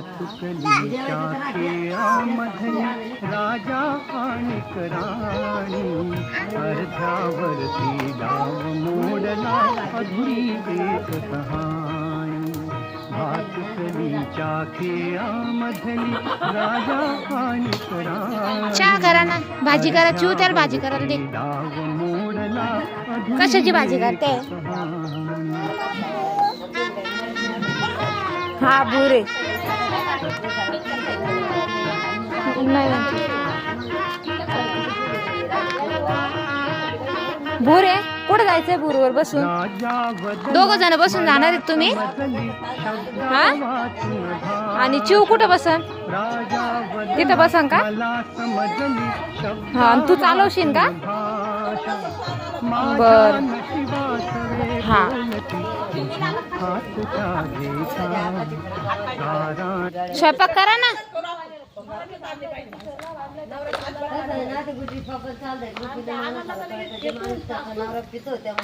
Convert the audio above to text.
भातुकलीच्या खेळामधली राजा आणि राणी अर्ध्यावरती डाव मोडला अधुरी एक कहाणी भातुकलीच्या खेळामधली राजा आणि राणी चहा करा ना भाजी करा चिव त्याला भाजी करायला दे डाव मोडला कशाची भाजी करते हा बुरे बुरे कुठं जायचंय बुरवर बसून दोघ जण बसून जाणार आहेत तुम्ही हा आणि चिव कुठं बसन तिथं बसन का हा तू चालवशील का बर हा स्वयंपाक करा ना पितो त्या